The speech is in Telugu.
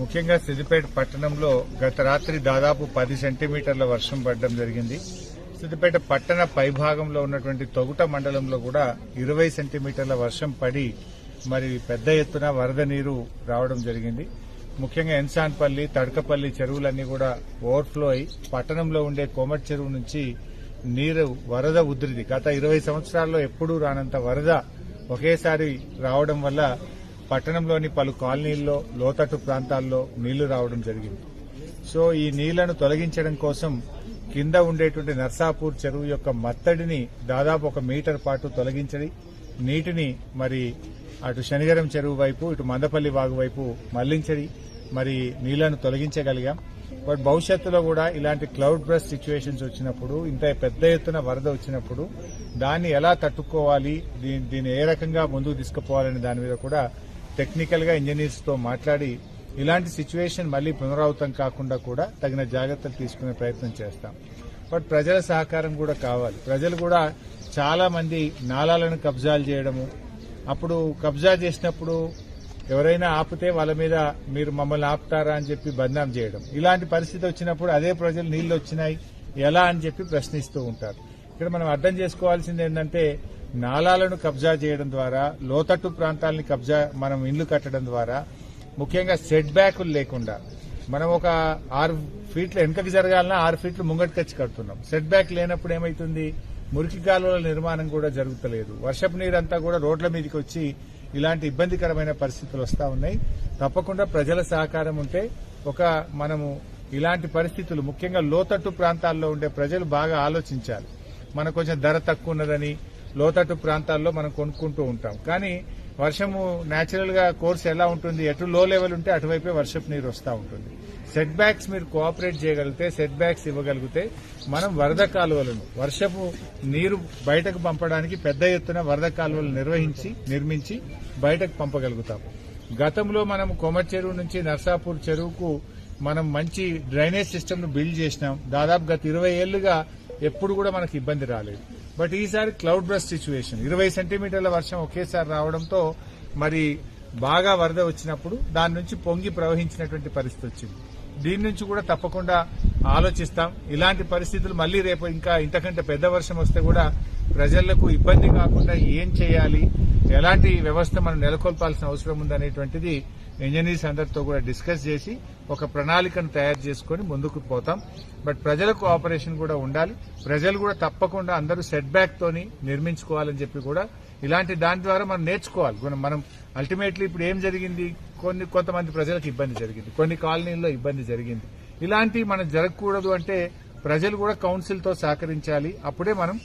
ముఖ్యంగా సిద్దిపేట పట్టణంలో గత రాత్రి దాదాపు 10 సెంటీమీటర్ల వర్షం పడడం జరిగింది. సిద్దిపేట పట్టణ పైభాగంలో ఉన్నటువంటి తొగుట మండలంలో కూడా 20 సెంటీమీటర్ల వర్షం పడి మరి పెద్ద ఎత్తున వరద నీరు రావడం జరిగింది. ముఖ్యంగా ఎన్సాన్పల్లి, తడకపల్లి చెరువులన్నీ కూడా ఓవర్ఫ్లో అయి పట్టణంలో ఉండే కోమటి చెరువు నుంచి నీరు వరద ఉధృతి గత 20 సంవత్సరాల్లో ఎప్పుడూ రానంత వరద ఒకేసారి రావడం వల్ల పట్టణంలోని పలు కాలనీల్లో లోతట్టు ప్రాంతాల్లో నీళ్లు రావడం జరిగింది. సో ఈ నీళ్లను తొలగించడం కోసం కింద ఉండేటువంటి నర్సాపూర్ చెరువు యొక్క మత్తడిని దాదాపు 1 మీటర్ పాటు తొలగించడి నీటిని మరి అటు శనిగరం చెరువు వైపు ఇటు మందపల్లి వాగు వైపు మళ్లించడి మరి నీళ్లను తొలగించగలిగాం. బట్ భవిష్యత్తులో కూడా ఇలాంటి క్లౌడ్ బ్రస్ట్ సిచ్యువేషన్స్ వచ్చినప్పుడు ఇంత పెద్ద ఎత్తున వరద వచ్చినప్పుడు దాన్ని ఎలా తట్టుకోవాలి, దీన్ని ఏ రకంగా ముందుకు తీసుకుపోవాలనే దాని మీద కూడా టెక్నికల్ గా ఇంజనీర్స్ తో మాట్లాడి ఇలాంటి సిచ్యువేషన్ మళ్లీ పునరావృతం కాకుండా కూడా తగిన జాగ్రత్తలు తీసుకునే ప్రయత్నం చేస్తాం. బట్ ప్రజల సహకారం కూడా కావాలి. ప్రజలు కూడా చాలా మంది నాలాలను కబ్జాలు చేయడము, అప్పుడు కబ్జా చేసినప్పుడు ఎవరైనా ఆపితే వాళ్ళ మీద మీరు మమ్మల్ని ఆపుతారా అని చెప్పి బద్నాం చేయడం, ఇలాంటి పరిస్థితి వచ్చినప్పుడు అదే ప్రజలు నీళ్లు వచ్చినాయి ఎలా అని చెప్పి ప్రశ్నిస్తూ ఉంటారు. ఇక్కడ మనం అర్థం చేసుకోవాల్సింది ఏంటంటే నాలాలను కబ్జా చేయడం ద్వారా, లోతట్టు ప్రాంతాలని మనం ఇళ్లు కట్టడం ద్వారా, ముఖ్యంగా సెట్ బ్యాకులు లేకుండా మనం ఒక 6 ఫీట్ల వెనుకకి జరగాలన్నా 6 ఫీట్లు ముంగటికి వచ్చి కడుతున్నాం. సెట్ బ్యాక్ లేనప్పుడు ఏమైతుంది, మురికి కాలువల నిర్మాణం కూడా జరుగుతలేదు. వర్షపు నీరంతా కూడా రోడ్ల మీదకి వచ్చి ఇలాంటి ఇబ్బందికరమైన పరిస్థితులు వస్తా ఉన్నాయి. తప్పకుండా ప్రజల సహకారం ఉంటే మనము ఇలాంటి పరిస్థితులు ముఖ్యంగా లోతట్టు ప్రాంతాల్లో ఉండే ప్రజలు బాగా ఆలోచించాలి. మనకు కొంచెం ధర తక్కువ ఉన్నదని లోతట్టు ప్రాంతాల్లో మనం కొనుక్కుంటూ ఉంటాం. కానీ వర్షము న్యాచురల్ గా కోర్స్ ఎలా ఉంటుంది, ఎటు లో లెవెల్ ఉంటే అటువైపే వర్షపు నీరు వస్తూ ఉంటుంది. సెట్ బ్యాక్స్ మీరు కోఆపరేట్ చేయగలిగితే, సెట్ బ్యాక్స్ ఇవ్వగలిగితే మనం వరద కాలువలను, వర్షపు నీరు బయటకు పంపడానికి పెద్ద ఎత్తున వరద కాలువలు నిర్మించి బయటకు పంపగలుగుతాం. గతంలో మనం కోమటి చెరువు నుంచి నర్సాపూర్ చెరువుకు మనం మంచి డ్రైనేజ్ సిస్టమ్ ను బిల్డ్ చేసినాం. దాదాపు గత 20 ఏళ్లుగా ఎప్పుడు కూడా మనకు ఇబ్బంది రాలేదు. బట్ ఈసారి క్లౌడ్ బ్రస్ట్ సిచ్యువేషన్ 20 సెంటీమీటర్ల వర్షం ఒకేసారి రావడంతో మరి బాగా వరద వచ్చినప్పుడు దాని నుంచి పొంగి ప్రవహించినటువంటి పరిస్థితి వచ్చింది. దీని నుంచి కూడా తప్పకుండా ఆలోచిస్తాం. ఇలాంటి పరిస్థితులు మళ్లీ రేపు ఇంకా ఇంతకంటే పెద్ద వర్షం వస్తే కూడా ప్రజలకు ఇబ్బంది కాకుండా ఏం చేయాలి, ఎలాంటి వ్యవస్థ మనం నెలకొల్పాల్సిన అవసరం ఉందనేటువంటిది ఇంజనీర్స్ అందరితో కూడా డిస్కస్ చేసి ఒక ప్రణాళికను తయారు చేసుకుని ముందుకు పోతాం. బట్ ప్రజలకు కోఆపరేషన్ కూడా ఉండాలి. ప్రజలు కూడా తప్పకుండా అందరూ సెట్ బ్యాక్ తోని నిర్మించుకోవాలని చెప్పి కూడా ఇలాంటి దాని ద్వారా మనం నేర్చుకోవాలి. మనం అల్టిమేట్లీ ఇప్పుడు ఏం జరిగింది, కొంతమంది ప్రజలకు ఇబ్బంది జరిగింది, కొన్ని కాలనీల్లో ఇబ్బంది జరిగింది. ఇలాంటి మనం జరగకూడదు అంటే ప్రజలు కూడా కౌన్సిల్ తో సహకరించాలి. అప్పుడే మనం